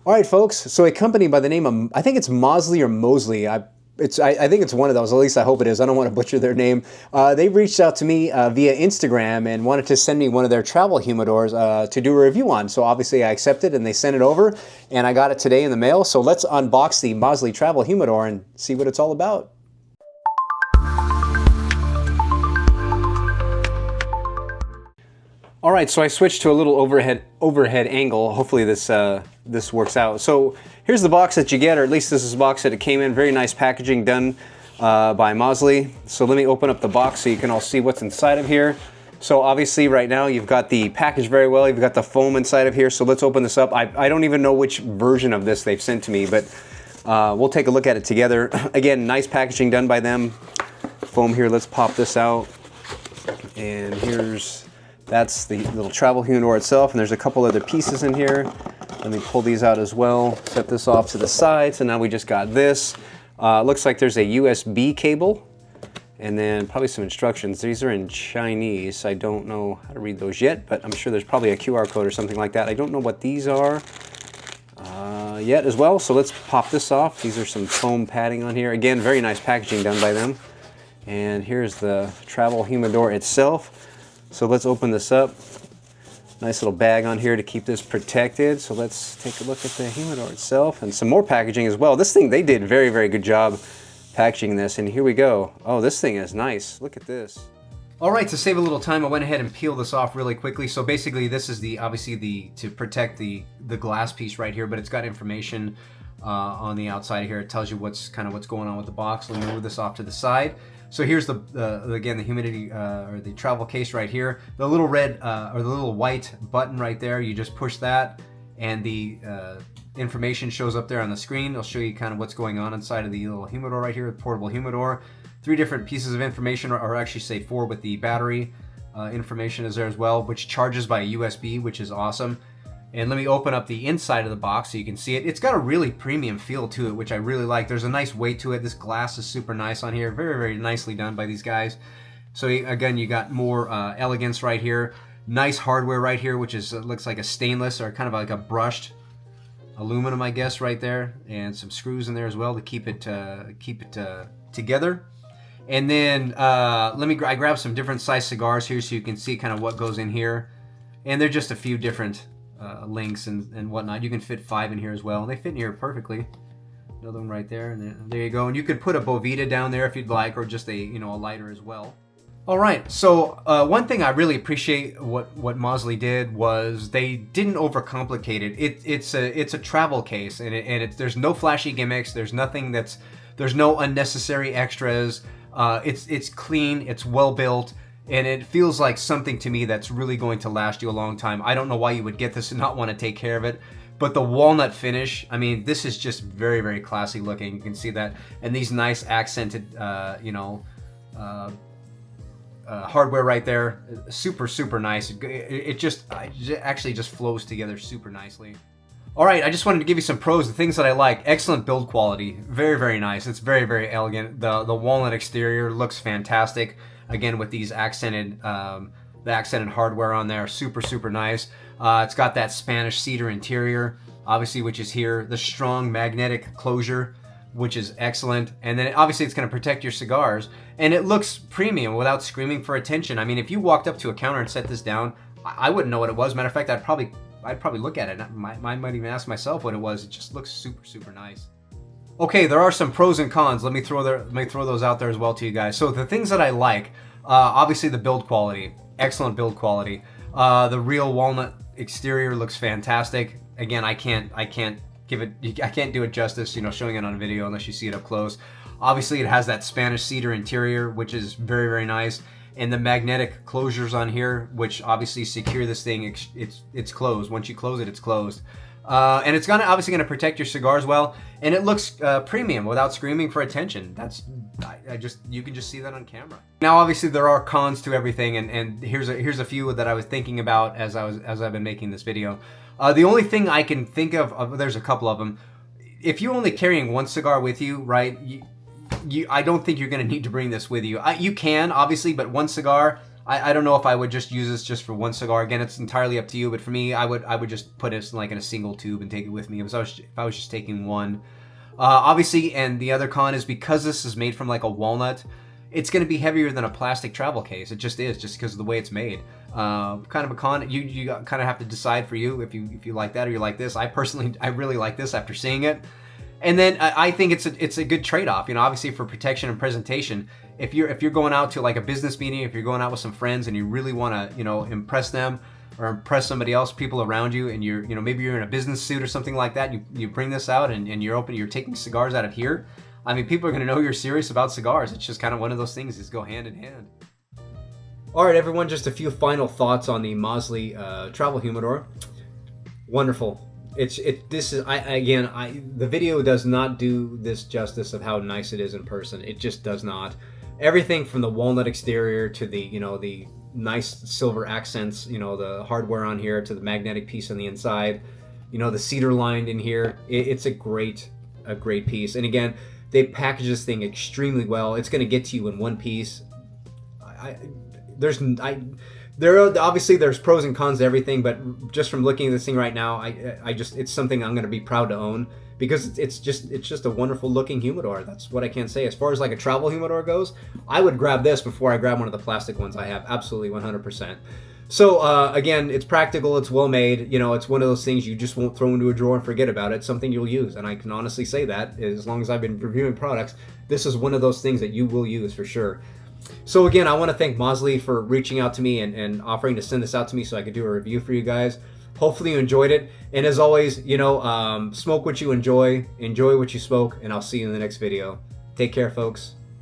All right, folks. So a company by the name of, I think it's MOZSLY or MOZSLY. I think it's one of those. At least I hope it is. I don't want to butcher their name. They reached out to me via Instagram and wanted to send me one of their travel humidors to do a review on. So obviously I accepted and they sent it over, and I got it today in the mail. So let's unbox the MOZSLY Travel Humidor and see what it's all about. All right, so I switched to a little overhead angle. Hopefully this works out. So here's the box that you get, or at least this is the box that it came in. Very nice packaging done by MOZSLY. So let me open up the box so you can all see what's inside of here. So obviously right now you've got the package very well. You've got the foam inside of here. So let's open this up. I don't even know which version of this they've sent to me, but we'll take a look at it together. Again, nice packaging done by them. Foam here, let's pop this out. And that's the little travel humidor itself, and there's a couple other pieces in here. Let me pull these out as well, set this off to the side. So now we just got this. Looks like there's a USB cable, and then probably some instructions. These are in Chinese. I don't know how to read those yet, but I'm sure there's probably a QR code or something like that. I don't know what these are yet as well, so let's pop this off. These are some foam padding on here. Again, very nice packaging done by them. And here's the travel humidor itself. So let's open this up. Nice little bag on here to keep this protected. So let's take a look at the humidor itself and some more packaging as well. This thing, they did a very, very good job packaging this. And here we go. Oh, this thing is nice. Look at this. All right, to save a little time, I went ahead and peeled this off really quickly. So basically this is obviously to protect the glass piece right here, but it's got information on the outside here. It tells you what's going on with the box. Let me move this off to the side. So here's again the humidity or the travel case right here. The little red or the little white button right there, you just push that and the information shows up there on the screen. It'll show you kind of what's going on inside of the little humidor right here, the portable humidor. 3 different pieces of information, or actually say 4, with the battery information is there as well, which charges by USB, which is awesome. And let me open up the inside of the box so you can see it. It's got a really premium feel to it, which I really like. There's a nice weight to it. This glass is super nice on here. Very, very nicely done by these guys. So again, you got more elegance right here. Nice hardware right here, which looks like a stainless or kind of like a brushed aluminum, I guess, right there. And some screws in there as well to keep it together. And then I grabbed some different size cigars here so you can see kind of what goes in here. And they're just a few different links and whatnot. You can fit 5 in here as well. They fit in here perfectly. Another one right there, and there you go. And you could put a Bovita down there if you'd like, or just a lighter as well. All right. So one thing I really appreciate what MOZSLY did was they didn't overcomplicate it. It's a travel case, and there's no flashy gimmicks. There's no unnecessary extras. It's clean. It's well built. And it feels like something to me that's really going to last you a long time. I don't know why you would get this and not want to take care of it. But the walnut finish, I mean, this is just very, very classy looking. You can see that. And these nice accented, hardware right there. Super, super nice. It actually just flows together super nicely. All right, I just wanted to give you some pros, the things that I like. Excellent build quality. Very, very nice. It's very, very elegant. The walnut exterior looks fantastic. Again, with these accented, the accented hardware on there, super, super nice. It's got that Spanish cedar interior, obviously, which is here. The strong magnetic closure, which is excellent. And then obviously it's going to protect your cigars. And it looks premium without screaming for attention. I mean, if you walked up to a counter and set this down, I wouldn't know what it was. Matter of fact, I'd probably look at it. I might even ask myself what it was. It just looks super, super nice. Okay, there are some pros and cons. Let me throw those out there as well to you guys. So the things that I like, obviously the build quality, excellent build quality. The real walnut exterior looks fantastic. Again, I can't do it justice, showing it on video unless you see it up close. Obviously, it has that Spanish cedar interior, which is very, very nice, and the magnetic closures on here, which obviously secure this thing. It's closed. Once you close it, it's closed. And it's obviously going to protect your cigars well, and it looks premium without screaming for attention. You can just see that on camera. Now, obviously, there are cons to everything, and here's a few that I was thinking about as I've been making this video. The only thing I can think of, there's a couple of them. If you're only carrying one cigar with you, right? I don't think you're going to need to bring this with you. You can, obviously, but one cigar, I don't know if I would just use this just for one cigar. Again, it's entirely up to you, but for me, I would just put it like in a single tube and take it with me if I was just taking one. Obviously, and the other con is because this is made from like a walnut, it's going to be heavier than a plastic travel case. It just is, just because of the way it's made. Kind of a con. You kind of have to decide for you if you like that or you like this. I really like this after seeing it. And then I think it's a good trade-off. You know, obviously for protection and presentation. If you're going out to like a business meeting, if you're going out with some friends and you really want to, you know, impress them or impress somebody else, people around you, and you're, you know, maybe you're in a business suit or something like that, you bring this out and you're taking cigars out of here. I mean, people are going to know you're serious about cigars. It's just kind of one of those things that go hand in hand. All right, everyone, just a few final thoughts on the MOZSLY Travel Humidor. Wonderful. The video does not do this justice of how nice it is in person. It just does not. Everything from the walnut exterior to the, you know, the nice silver accents, you know, the hardware on here, to the magnetic piece on the inside, you know, the cedar lined in here. It's a great piece. And again, they package this thing extremely well. It's going to get to you in one piece. Obviously there's pros and cons to everything, but just from looking at this thing right now, it's something I'm going to be proud to own, because it's just a wonderful looking humidor. That's what I can say. As far as like a travel humidor goes, I would grab this before I grab one of the plastic ones I have. Absolutely 100%. So again, it's practical, it's well made. You know, it's one of those things you just won't throw into a drawer and forget about it. It's something you'll use, and I can honestly say that as long as I've been reviewing products, this is one of those things that you will use for sure. So again, I want to thank MOZSLY for reaching out to me and offering to send this out to me so I could do a review for you guys. Hopefully you enjoyed it. And as always, you know, smoke what you enjoy what you smoke, and I'll see you in the next video. Take care, folks.